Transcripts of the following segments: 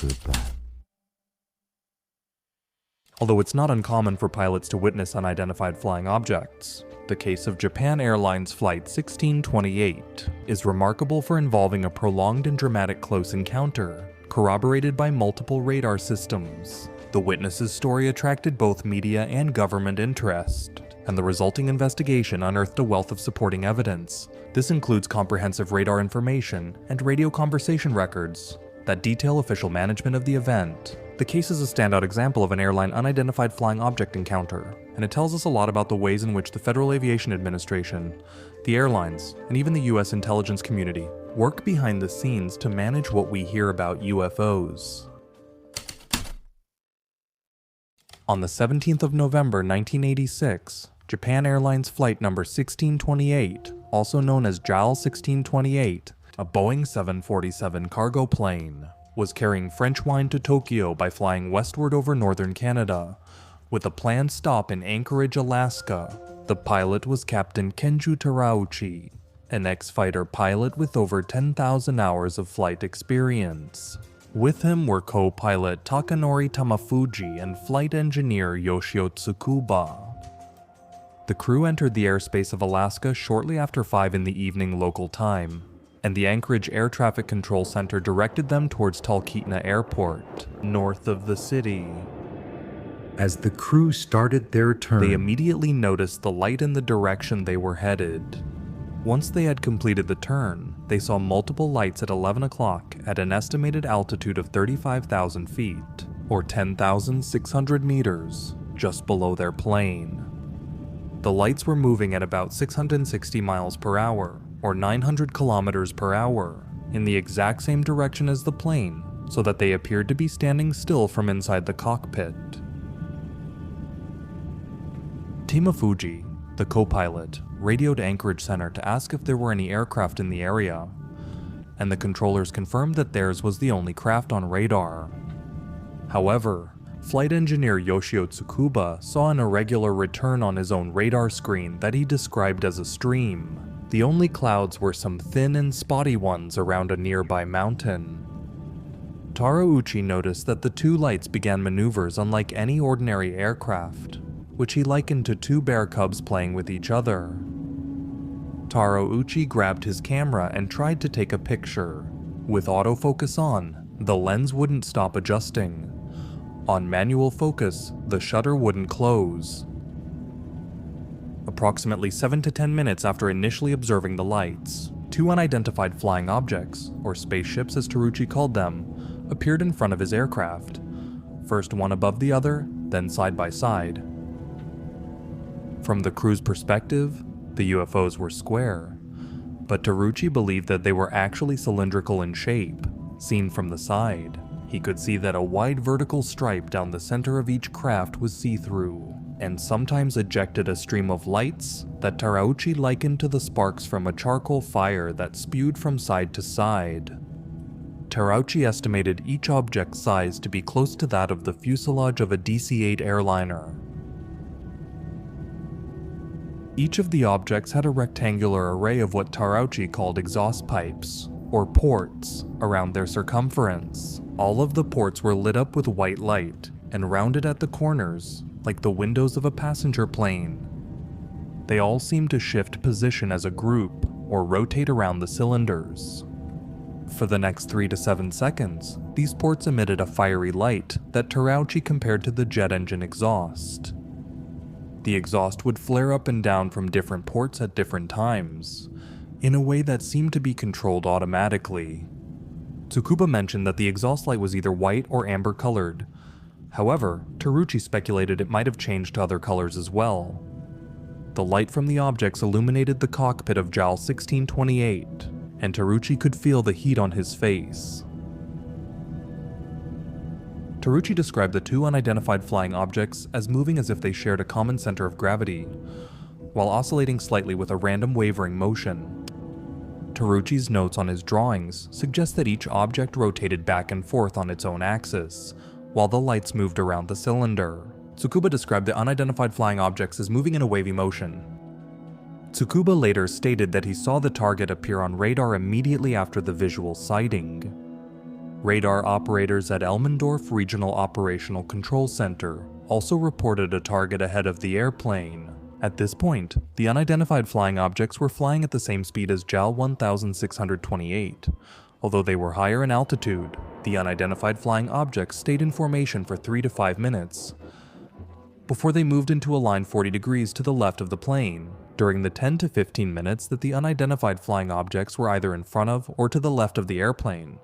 Goodbye. Although it's not uncommon for pilots to witness unidentified flying objects, the case of Japan Airlines Flight 1628 is remarkable for involving a prolonged and dramatic close encounter, corroborated by multiple radar systems. The witness's story attracted both media and government interest, and the resulting investigation unearthed a wealth of supporting evidence. This includes comprehensive radar information and radio conversation records that detail official management of the event. The case is a standout example of an airline unidentified flying object encounter, and it tells us a lot about the ways in which the Federal Aviation Administration, the airlines, and even the US intelligence community work behind the scenes to manage what we hear about UFOs. On the 17th of November 1986, Japan Airlines Flight number 1628, also known as JAL 1628, a Boeing 747 cargo plane, was carrying French wine to Tokyo by flying westward over northern Canada, with a planned stop in Anchorage, Alaska. The pilot was Captain Kenju Terauchi, an ex-fighter pilot with over 10,000 hours of flight experience. With him were co-pilot Takanori Tamafuji and flight engineer Yoshio Tsukuba. The crew entered the airspace of Alaska shortly after 5 in the evening local time, and the Anchorage Air Traffic Control Center directed them towards Talkeetna Airport, north of the city. As the crew started their turn, They immediately noticed the light in the direction they were headed. Once they had completed the turn, they saw multiple lights at 11 o'clock at an estimated altitude of 35,000 feet, or 10,600 meters, just below their plane. The lights were moving at about 660 miles per hour, or 900 kilometers per hour, in the exact same direction as the plane, so that they appeared to be standing still from inside the cockpit. Tamafuji, the co-pilot, radioed Anchorage Center to ask if there were any aircraft in the area, and the controllers confirmed that theirs was the only craft on radar. However, flight engineer Yoshio Tsukuba saw an irregular return on his own radar screen that he described as a stream. The only clouds were some thin and spotty ones around a nearby mountain. Terauchi noticed that the two lights began maneuvers unlike any ordinary aircraft, which he likened to two bear cubs playing with each other. Terauchi grabbed his camera and tried to take a picture. With autofocus on, the lens wouldn't stop adjusting. On manual focus, the shutter wouldn't close. Approximately 7 to 10 minutes after initially observing the lights, two unidentified flying objects, or spaceships as Terauchi called them, appeared in front of his aircraft. First one above the other, then side by side. From the crew's perspective, the UFOs were square, but Terauchi believed that they were actually cylindrical in shape. Seen from the side, he could see that a wide vertical stripe down the center of each craft was see-through, and sometimes ejected a stream of lights that Terauchi likened to the sparks from a charcoal fire that spewed from side to side. Terauchi estimated each object's size to be close to that of the fuselage of a DC-8 airliner. Each of the objects had a rectangular array of what Terauchi called exhaust pipes, or ports, around their circumference. All of the ports were lit up with white light, and rounded at the corners, like the windows of a passenger plane. They all seemed to shift position as a group, or rotate around the cylinders. For the next 3 to 7 seconds, these ports emitted a fiery light that Terauchi compared to the jet engine exhaust. The exhaust would flare up and down from different ports at different times, in a way that seemed to be controlled automatically. Tsukuba mentioned that the exhaust light was either white or amber colored. However, Terauchi speculated it might have changed to other colors as well. The light from the objects illuminated the cockpit of JAL 1628, and Terauchi could feel the heat on his face. Terauchi described the two unidentified flying objects as moving as if they shared a common center of gravity, while oscillating slightly with a random wavering motion. Terauchi's notes on his drawings suggest that each object rotated back and forth on its own axis, while the lights moved around the cylinder. Tsukuba described the unidentified flying objects as moving in a wavy motion. Tsukuba later stated that he saw the target appear on radar immediately after the visual sighting. Radar operators at Elmendorf Regional Operational Control Center also reported a target ahead of the airplane. At this point, the unidentified flying objects were flying at the same speed as JAL 1628. Although they were higher in altitude, the unidentified flying objects stayed in formation for 3 to 5 minutes before they moved into a line 40 degrees to the left of the plane. During the 10 to 15 minutes that the unidentified flying objects were either in front of or to the left of the airplane,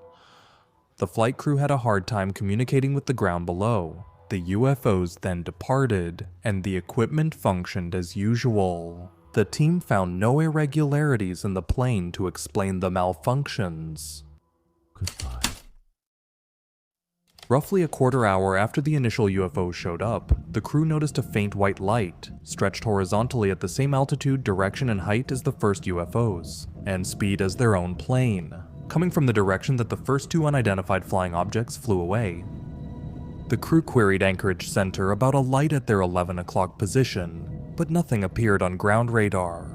the flight crew had a hard time communicating with the ground below. The UFOs then departed, and the equipment functioned as usual. The team found no irregularities in the plane to explain the malfunctions. Goodbye. Roughly a quarter hour after the initial UFO showed up, the crew noticed a faint white light, stretched horizontally at the same altitude, direction, and height as the first UFOs, and speed as their own plane, coming from the direction that the first two unidentified flying objects flew away. The crew queried Anchorage Center about a light at their 11 o'clock position, but nothing appeared on ground radar.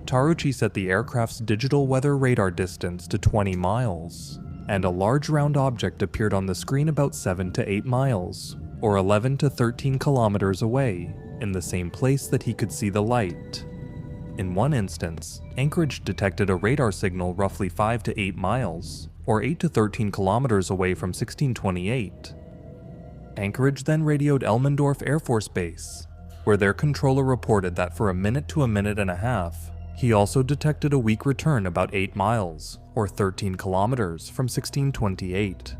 Terauchi set the aircraft's digital weather radar distance to 20 miles, and a large round object appeared on the screen about 7 to 8 miles, or 11 to 13 kilometers away, in the same place that he could see the light. In one instance, Anchorage detected a radar signal roughly 5 to 8 miles, or 8 to 13 kilometers away from 1628. Anchorage then radioed Elmendorf Air Force Base, where their controller reported that for a minute to a minute and a half, he also detected a weak return about 8 miles, or 13 kilometers from 1628.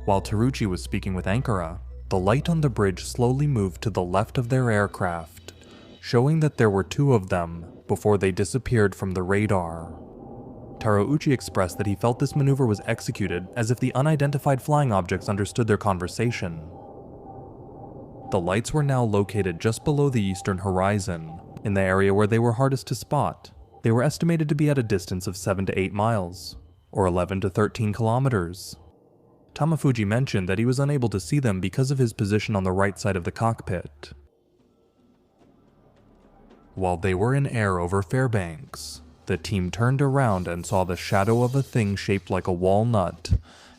While Terauchi was speaking with Ankara, the light on the bridge slowly moved to the left of their aircraft, showing that there were 2 of them before they disappeared from the radar. Terauchi expressed that he felt this maneuver was executed as if the unidentified flying objects understood their conversation. The lights were now located just below the eastern horizon, in the area where they were hardest to spot. They were estimated to be at a distance of 7 to 8 miles, or 11 to 13 kilometers. Tamafuji mentioned that he was unable to see them because of his position on the right side of the cockpit. While they were in air over Fairbanks, the team turned around and saw the shadow of a thing shaped like a walnut,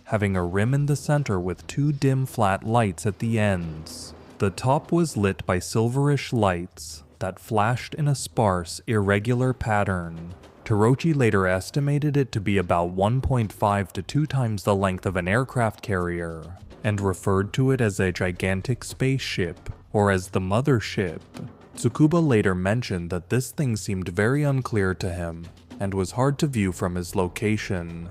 having a rim in the center with 2 dim flat lights at the ends. The top was lit by silverish lights that flashed in a sparse, irregular pattern. Terauchi later estimated it to be about 1.5 to 2 times the length of an aircraft carrier, and referred to it as a gigantic spaceship, or as the mothership. Tsukuba later mentioned that this thing seemed very unclear to him, and was hard to view from his location.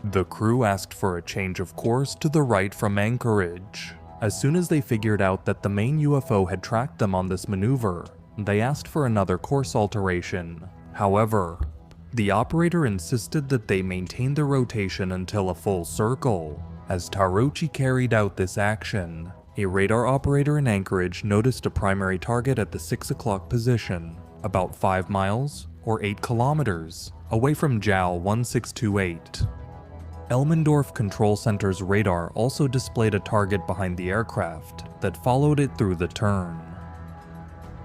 The crew asked for a change of course to the right from Anchorage. As soon as they figured out that the main UFO had tracked them on this maneuver, they asked for another course alteration. However, the operator insisted that they maintain the rotation until a full circle. As Terauchi carried out this action, a radar operator in Anchorage noticed a primary target at the 6 o'clock position, about 5 miles or 8 kilometers away from JAL 1628. Elmendorf Control Center's radar also displayed a target behind the aircraft that followed it through the turn.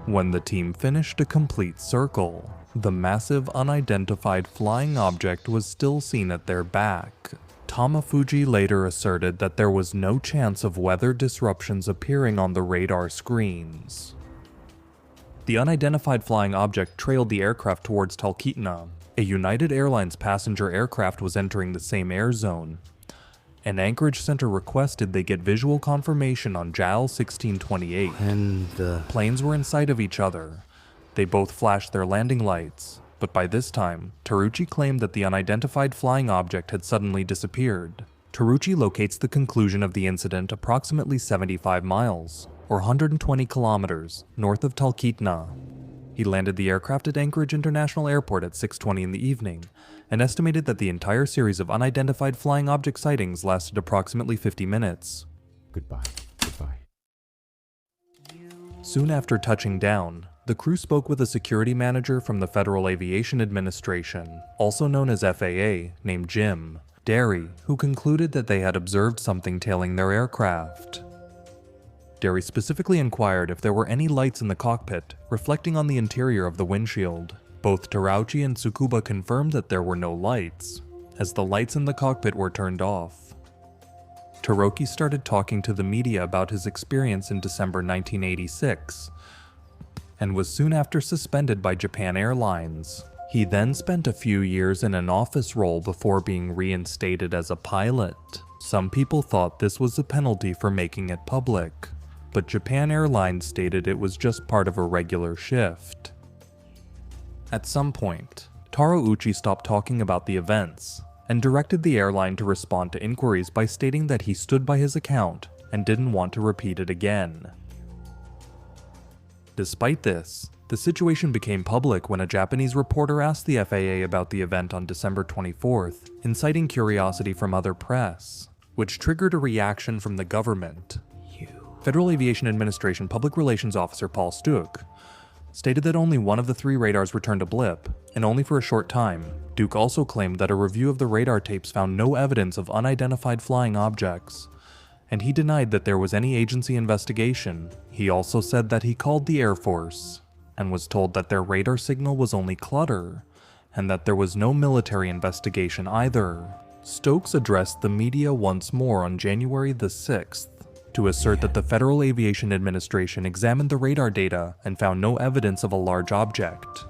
When the team finished a complete circle, the massive unidentified flying object was still seen at their back. Tamafuji later asserted that there was no chance of weather disruptions appearing on the radar screens. The unidentified flying object trailed the aircraft towards Talkeetna. A United Airlines passenger aircraft was entering the same air zone, and Anchorage Center requested they get visual confirmation on JAL 1628. Planes were in sight of each other. They both flashed their landing lights, but by this time, Terauchi claimed that the unidentified flying object had suddenly disappeared. Terauchi locates the conclusion of the incident approximately 75 miles, or 120 kilometers, north of Talkeetna. He landed the aircraft at Anchorage International Airport at 6:20 in the evening, and estimated that the entire series of unidentified flying object sightings lasted approximately 50 minutes. Goodbye. Goodbye. Soon after touching down, the crew spoke with a security manager from the Federal Aviation Administration, also known as FAA, named Jim Derry, who concluded that they had observed something tailing their aircraft. Derry specifically inquired if there were any lights in the cockpit, reflecting on the interior of the windshield. Both Terauchi and Tsukuba confirmed that there were no lights, as the lights in the cockpit were turned off. Terauchi started talking to the media about his experience in December 1986, and was soon after suspended by Japan Airlines. He then spent a few years in an office role before being reinstated as a pilot. Some people thought this was a penalty for making it public, but Japan Airlines stated it was just part of a regular shift. At some point, Terauchi stopped talking about the events and directed the airline to respond to inquiries by stating that he stood by his account and didn't want to repeat it again. Despite this, the situation became public when a Japanese reporter asked the FAA about the event on December 24th, inciting curiosity from other press, which triggered a reaction from the government. Federal Aviation Administration Public Relations Officer Paul Stuck stated that only one of the 3 radars returned a blip, and only for a short time. Duke also claimed that a review of the radar tapes found no evidence of unidentified flying objects, and he denied that there was any agency investigation. He also said that he called the Air Force and was told that their radar signal was only clutter, and that there was no military investigation either. Stokes addressed the media once more on January the 6th to assert that the Federal Aviation Administration examined the radar data and found no evidence of a large object.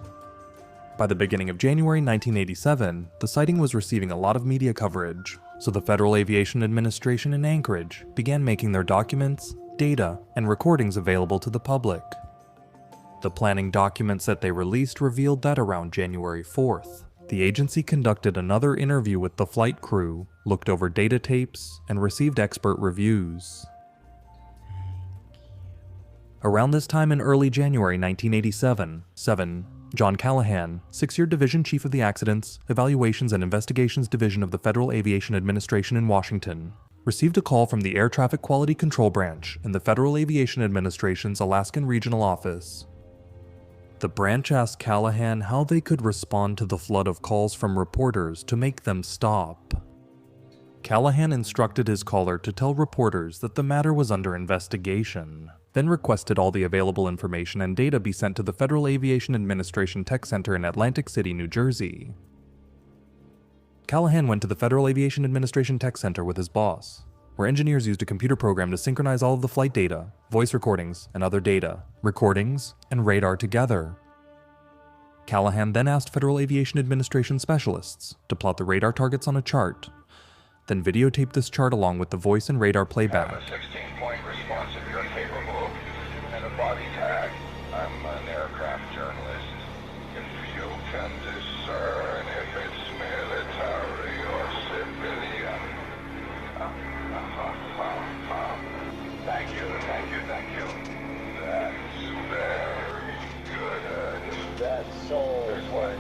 By the beginning of January 1987, the sighting was receiving a lot of media coverage, so the Federal Aviation Administration in Anchorage began making their documents, data, and recordings available to the public. The planning documents that they released revealed that around January 4th, the agency conducted another interview with the flight crew, looked over data tapes, and received expert reviews. Around this time in early January 1987, John Callahan, 6-year Division Chief of the Accidents, Evaluations and Investigations Division of the Federal Aviation Administration in Washington, received a call from the Air Traffic Quality Control Branch in the Federal Aviation Administration's Alaskan Regional Office. The branch asked Callahan how they could respond to the flood of calls from reporters to make them stop. Callahan instructed his caller to tell reporters that the matter was under investigation, then requested all the available information and data be sent to the Federal Aviation Administration Tech Center in Atlantic City, New Jersey. Callahan went to the Federal Aviation Administration Tech Center with his boss, where engineers used a computer program to synchronize all of the flight data, voice recordings, and other data, recordings, and radar together. Callahan then asked Federal Aviation Administration specialists to plot the radar targets on a chart, then videotaped this chart along with the voice and radar playback. I have a 16-point response if you're capable, and a body tag. I'm an aircraft journalist. If you can discern if it's military or civilian. Thank you. That's very good. That's so good.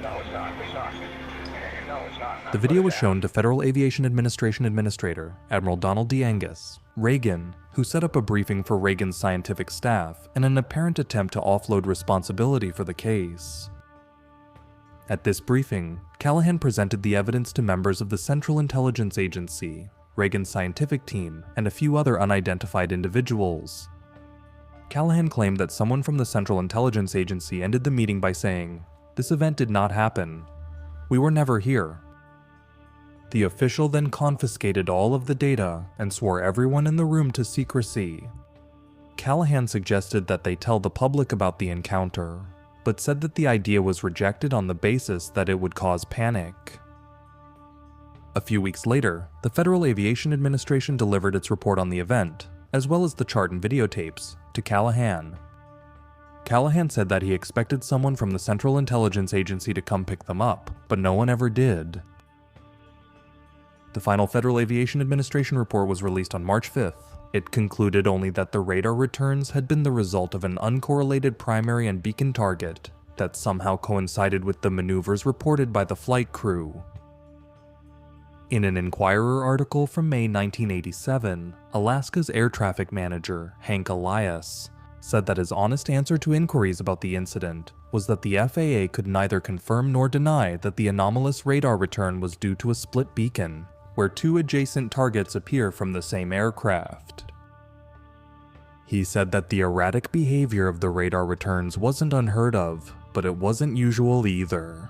No, it's not. The video was shown to Federal Aviation Administration Administrator Admiral Donald D. Angus, Reagan, who set up a briefing for Reagan's scientific staff in an apparent attempt to offload responsibility for the case. At this briefing, Callahan presented the evidence to members of the Central Intelligence Agency, Reagan's scientific team, and a few other unidentified individuals. Callahan claimed that someone from the Central Intelligence Agency ended the meeting by saying, "This event did not happen. We were never here." The official then confiscated all of the data and swore everyone in the room to secrecy. Callahan suggested that they tell the public about the encounter, but said that the idea was rejected on the basis that it would cause panic. A few weeks later, the Federal Aviation Administration delivered its report on the event, as well as the chart and videotapes, to Callahan. Callahan said that he expected someone from the Central Intelligence Agency to come pick them up, but no one ever did. The final Federal Aviation Administration report was released on March 5th. It concluded only that the radar returns had been the result of an uncorrelated primary and beacon target that somehow coincided with the maneuvers reported by the flight crew. In an Inquirer article from May 1987, Alaska's air traffic manager, Hank Elias, said that his honest answer to inquiries about the incident was that the FAA could neither confirm nor deny that the anomalous radar return was due to a split beacon, where two adjacent targets appear from the same aircraft. He said that the erratic behavior of the radar returns wasn't unheard of, but it wasn't usual either.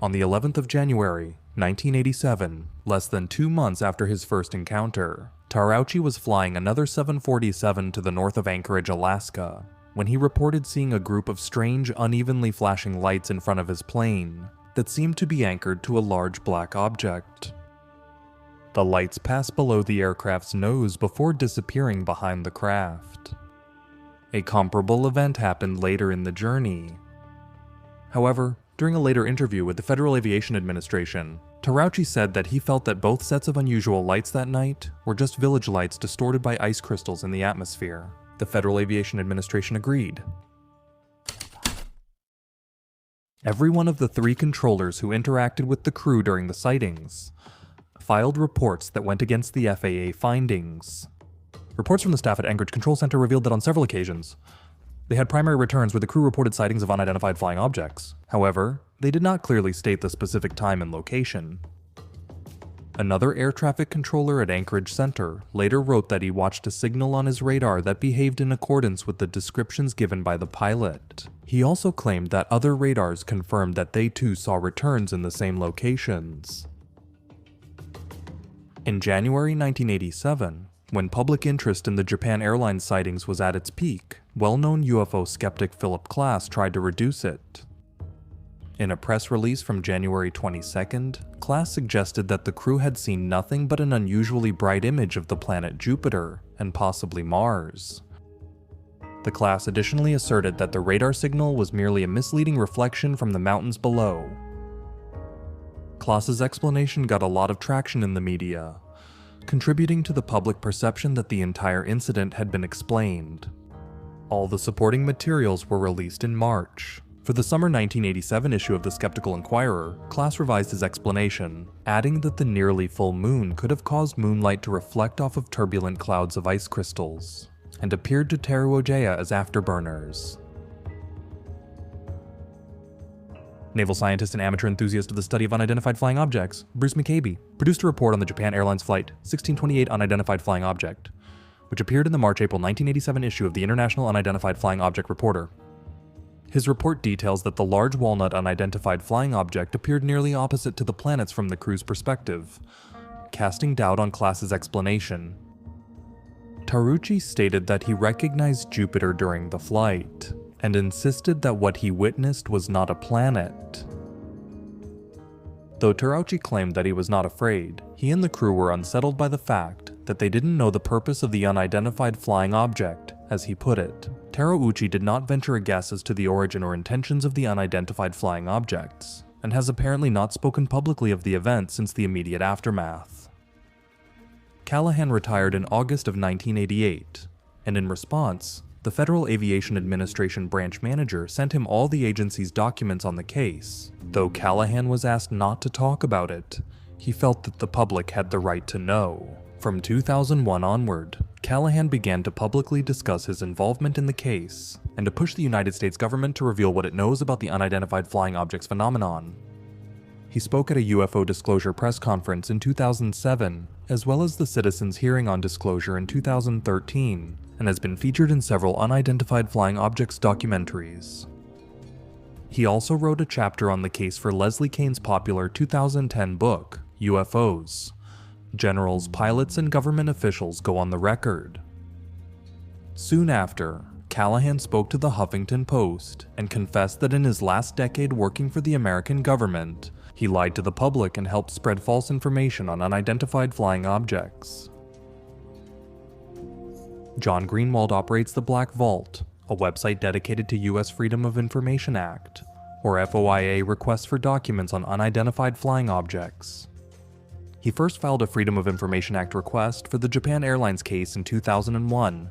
On the 11th of January, 1987, less than 2 months after his first encounter, Terauchi was flying another 747 to the north of Anchorage, Alaska, when he reported seeing a group of strange, unevenly flashing lights in front of his plane that seemed to be anchored to a large black object. The lights passed below the aircraft's nose before disappearing behind the craft. A comparable event happened later in the journey. However, during a later interview with the Federal Aviation Administration, Terauchi said that he felt that both sets of unusual lights that night were just village lights distorted by ice crystals in the atmosphere. The Federal Aviation Administration agreed. Every one of the 3 controllers who interacted with the crew during the sightings filed reports that went against the FAA findings. Reports from the staff at Anchorage Control Center revealed that on several occasions, they had primary returns where the crew reported sightings of unidentified flying objects. However, they did not clearly state the specific time and location. Another air traffic controller at Anchorage Center later wrote that he watched a signal on his radar that behaved in accordance with the descriptions given by the pilot. He also claimed that other radars confirmed that they too saw returns in the same locations. In January 1987, when public interest in the Japan Airlines sightings was at its peak, well-known UFO skeptic Philip Klass tried to reduce it. In a press release from January 22nd, Klass suggested that the crew had seen nothing but an unusually bright image of the planet Jupiter, and possibly Mars. The Klass additionally asserted that the radar signal was merely a misleading reflection from the mountains below. Klass's explanation got a lot of traction in the media, contributing to the public perception that the entire incident had been explained. All the supporting materials were released in March. For the summer 1987 issue of the Skeptical Inquirer, Klass revised his explanation, adding that the nearly full moon could have caused moonlight to reflect off of turbulent clouds of ice crystals, and appeared to Terauchi as afterburners. Naval scientist and amateur enthusiast of the study of unidentified flying objects, Bruce McCabe, produced a report on the Japan Airlines Flight 1628 Unidentified Flying Object, which appeared in the March-April 1987 issue of the International Unidentified Flying Object Reporter. His report details that the large walnut unidentified flying object appeared nearly opposite to the planets from the crew's perspective, casting doubt on Klass's explanation. Terauchi stated that he recognized Jupiter during the flight, and insisted that what he witnessed was not a planet. Though Terauchi claimed that he was not afraid, he and the crew were unsettled by the fact that they didn't know the purpose of the unidentified flying object, as he put it. Terauchi did not venture a guess as to the origin or intentions of the unidentified flying objects, and has apparently not spoken publicly of the event since the immediate aftermath. Callahan retired in August of 1988, and in response, the Federal Aviation Administration branch manager sent him all the agency's documents on the case. Though Callahan was asked not to talk about it, he felt that the public had the right to know. From 2001 onward, Callahan began to publicly discuss his involvement in the case, and to push the United States government to reveal what it knows about the unidentified flying objects phenomenon. He spoke at a UFO disclosure press conference in 2007, as well as the Citizens' Hearing on Disclosure in 2013, and has been featured in several unidentified flying objects documentaries. He also wrote a chapter on the case for Leslie Kean's popular 2010 book, UFOs. Generals, pilots, and government officials go on the record. Soon after, Callahan spoke to the Huffington Post and confessed that in his last decade working for the American government, he lied to the public and helped spread false information on unidentified flying objects. John Greenwald operates the Black Vault, a website dedicated to U.S. Freedom of Information Act, or FOIA requests for documents on unidentified flying objects. He first filed a Freedom of Information Act request for the Japan Airlines case in 2001,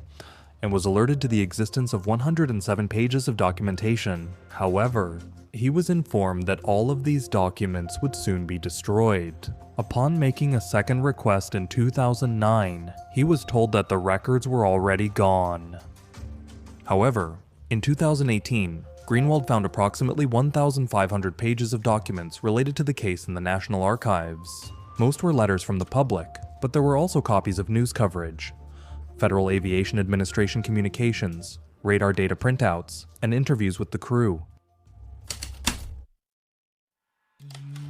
and was alerted to the existence of 107 pages of documentation. However, he was informed that all of these documents would soon be destroyed. Upon making a second request in 2009, he was told that the records were already gone. However, in 2018, Greenwald found approximately 1,500 pages of documents related to the case in the National Archives. Most were letters from the public, but there were also copies of news coverage, Federal Aviation Administration communications, radar data printouts, and interviews with the crew.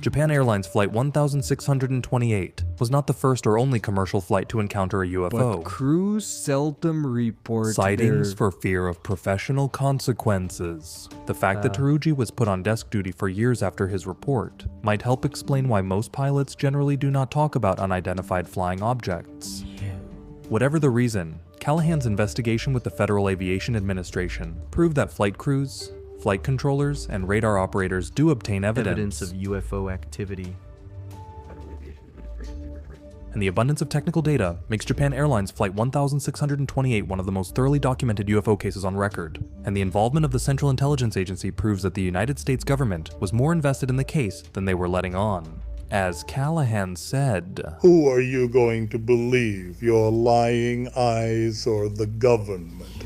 Japan Airlines Flight 1628 was not the first or only commercial flight to encounter a UFO. But crews seldom report Sightings for fear of professional consequences. The fact that Terauchi was put on desk duty for years after his report might help explain why most pilots generally do not talk about unidentified flying objects. Whatever the reason, Callahan's investigation with the Federal Aviation Administration proved that flight crews, flight controllers, and radar operators do obtain evidence of UFO activity. And the abundance of technical data makes Japan Airlines Flight 1628 one of the most thoroughly documented UFO cases on record. And the involvement of the Central Intelligence Agency proves that the United States government was more invested in the case than they were letting on. As Callahan said, "Who are you going to believe, your lying eyes or the government?